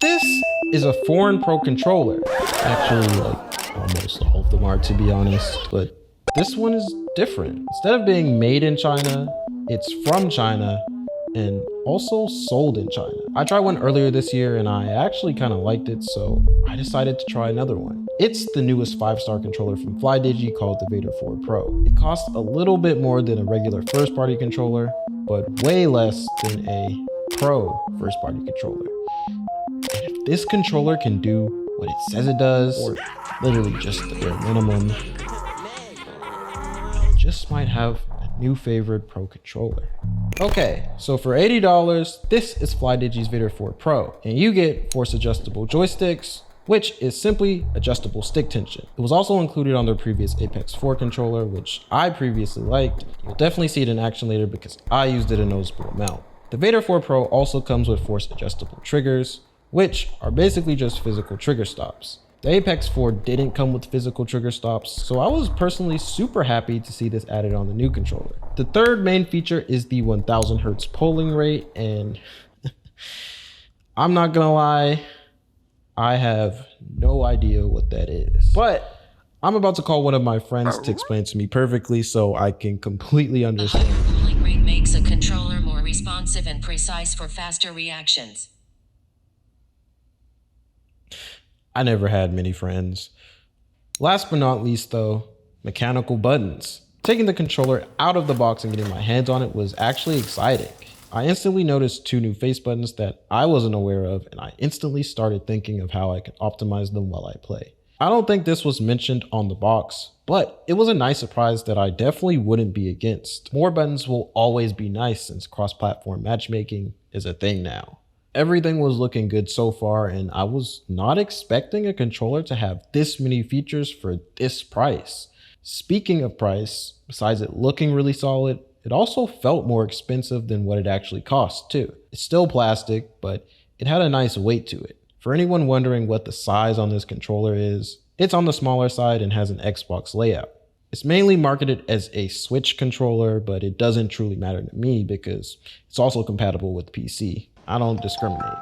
This is a foreign Pro controller. Actually, like almost all of them are, to be honest, but this one is different. Instead of being made in China, it's from China and also sold in China. I tried one earlier this year and I actually kind of liked it, so I decided to try another one. It's the newest 5-star controller from flydigi called the Vader 4 Pro. It costs a little bit more than a regular first-party controller, but way less than a Pro first-party controller. And if this controller can do what it says it does, or literally just the bare minimum, I just might have a new favorite Pro controller. Okay, so for $80, this is flydigi's Vader 4 Pro, and you get force adjustable joysticks, which is simply adjustable stick tension. It was also included on their previous Apex 4 controller, which I previously liked. You'll definitely see it in action later because I used it a noticeable amount. The Vader 4 Pro also comes with force adjustable triggers, which are basically just physical trigger stops. The Apex 4 didn't come with physical trigger stops, so I was personally super happy to see this added on the new controller. The third main feature is the 1000 Hz polling rate, and I'm not gonna lie, I have no idea what that is. But I'm about to call one of my friends to explain to me perfectly so I can completely understand. A higher polling rate makes a controller more responsive and precise for faster reactions. I never had many friends. Last but not least though, mechanical buttons. Taking the controller out of the box and getting my hands on it was actually exciting. I instantly noticed 2 new face buttons that I wasn't aware of, and I instantly started thinking of how I can optimize them while I play. I don't think this was mentioned on the box, but it was a nice surprise that I definitely wouldn't be against. More buttons will always be nice since cross-platform matchmaking is a thing now. Everything was looking good so far, and I was not expecting a controller to have this many features for this price. Speaking of price, besides it looking really solid, it also felt more expensive than what it actually cost too. It's still plastic, but it had a nice weight to it. For anyone wondering what the size on this controller is, it's on the smaller side and has an Xbox layout. It's mainly marketed as a Switch controller, but it doesn't truly matter to me because it's also compatible with PC. I don't discriminate.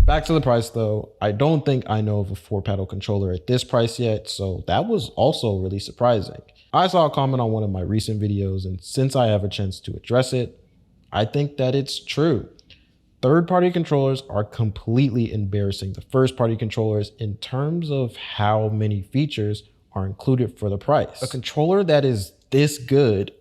Back to the price though, I don't think I know of a 4-paddle controller at this price yet, so that was also really surprising. I saw a comment on one of my recent videos, and since I have a chance to address it, I think that it's true. Third-party controllers are completely embarrassing the first-party controllers in terms of how many features are included for the price. A controller that is this good,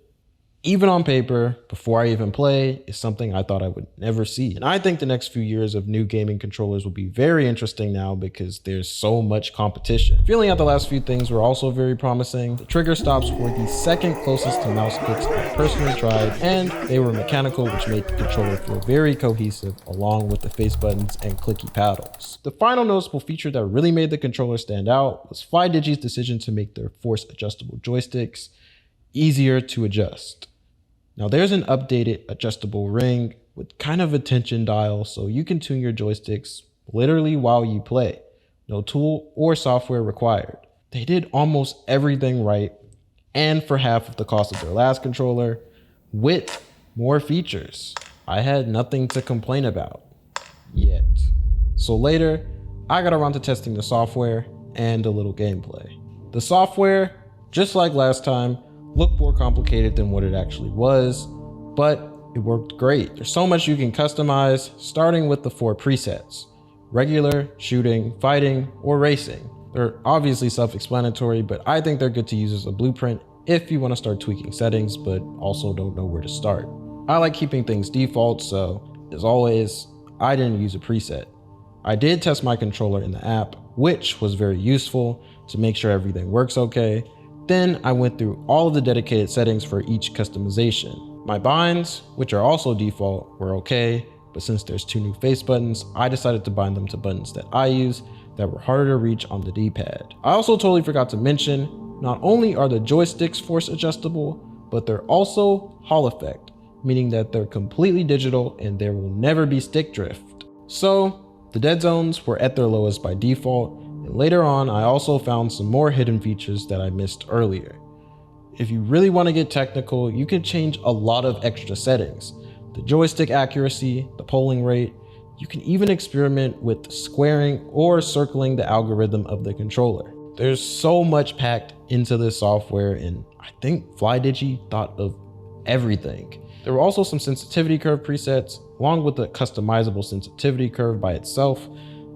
even on paper, before I even play, is something I thought I would never see. And I think the next few years of new gaming controllers will be very interesting now because there's so much competition. Feeling out the last few things were also very promising. The trigger stops were the second closest to mouse clicks I personally tried, and they were mechanical, which made the controller feel very cohesive along with the face buttons and clicky paddles. The final noticeable feature that really made the controller stand out was flydigi's decision to make their force adjustable joysticks easier to adjust. Now there's an updated adjustable ring with kind of a tension dial, so you can tune your joysticks literally while you play. No tool or software required. They did almost everything right, and for half of the cost of their last controller, with more features. I had nothing to complain about, yet. So later, I got around to testing the software and a little gameplay. The software, just like last time, looked more complicated than what it actually was, but it worked great. There's so much you can customize, starting with the 4 presets: regular, shooting, fighting, or racing. They're obviously self-explanatory, but I think they're good to use as a blueprint if you want to start tweaking settings, but also don't know where to start. I like keeping things default, so as always, I didn't use a preset. I did test my controller in the app, which was very useful to make sure everything works okay. Then I went through all of the dedicated settings for each customization. My binds, which are also default, were okay, but since there's 2 new face buttons, I decided to bind them to buttons that I use that were harder to reach on the D-pad. I also totally forgot to mention, not only are the joysticks force adjustable, but they're also Hall effect, meaning that they're completely digital and there will never be stick drift. So the dead zones were at their lowest by default, and later on, I also found some more hidden features that I missed earlier. If you really want to get technical, you can change a lot of extra settings. The joystick accuracy, the polling rate, You can even experiment with squaring or circling the algorithm of the controller. There's so much packed into this software, and I think flydigi thought of everything. There were also some sensitivity curve presets, along with a customizable sensitivity curve by itself,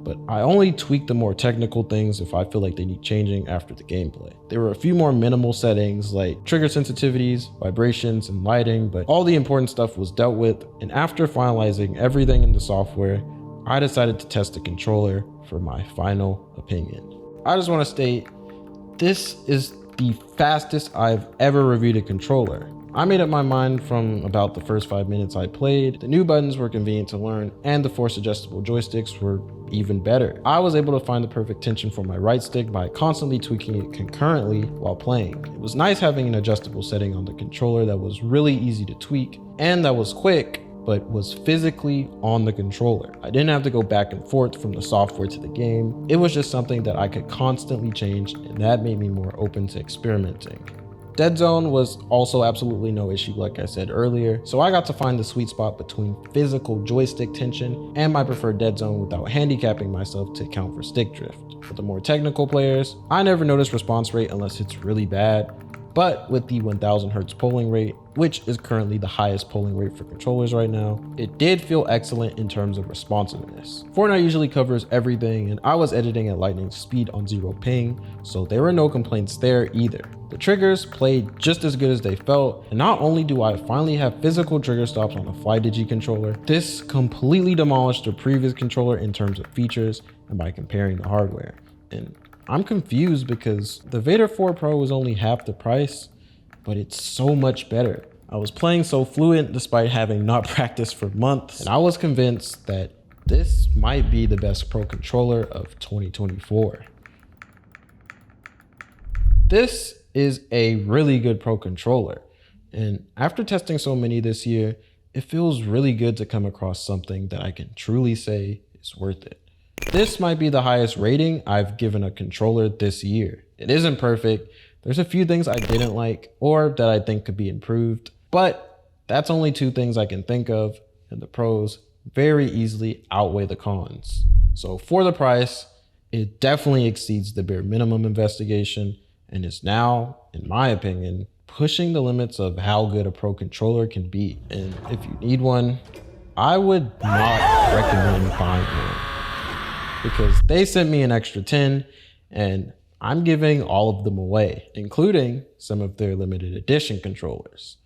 but I only tweak the more technical things if I feel like they need changing after the gameplay. There were a few more minimal settings like trigger sensitivities, vibrations, and lighting, but all the important stuff was dealt with, and after finalizing everything in the software, I decided to test the controller for my final opinion. I just want to state, this is the fastest I've ever reviewed a controller. I made up my mind from about the first 5 minutes I played. The new buttons were convenient to learn, and the force adjustable joysticks were even better. I was able to find the perfect tension for my right stick by constantly tweaking it concurrently while playing. It was nice having an adjustable setting on the controller that was really easy to tweak and that was quick, but was physically on the controller. I didn't have to go back and forth from the software to the game. It was just something that I could constantly change, and that made me more open to experimenting. Dead zone was also absolutely no issue, like I said earlier, so I got to find the sweet spot between physical joystick tension and my preferred dead zone without handicapping myself to account for stick drift. For the more technical players, I never notice response rate unless it's really bad, but with the 1000 Hz polling rate, which is currently the highest polling rate for controllers right now, it did feel excellent in terms of responsiveness. Fortnite usually covers everything, and I was editing at lightning speed on 0 ping, so there were no complaints there either. The triggers played just as good as they felt, and not only do I finally have physical trigger stops on a flydigi controller, this completely demolished the previous controller in terms of features and by comparing the hardware. And I'm confused because the Vader 4 Pro was only half the price, but it's so much better. I was playing so fluent despite having not practiced for months, and I was convinced that this might be the best pro controller of 2024. This is a really good pro controller, and after testing so many this year, it feels really good to come across something that I can truly say is worth it. This might be the highest rating I've given a controller this year. It isn't perfect. There's a few things I didn't like or that I think could be improved, but that's only 2 things I can think of, and the pros very easily outweigh the cons. So for the price, it definitely exceeds the bare minimum investigation and is now, in my opinion, pushing the limits of how good a pro controller can be. And if you need one, I would not recommend buying one, because they sent me an extra 10 and I'm giving all of them away, including some of their limited edition controllers.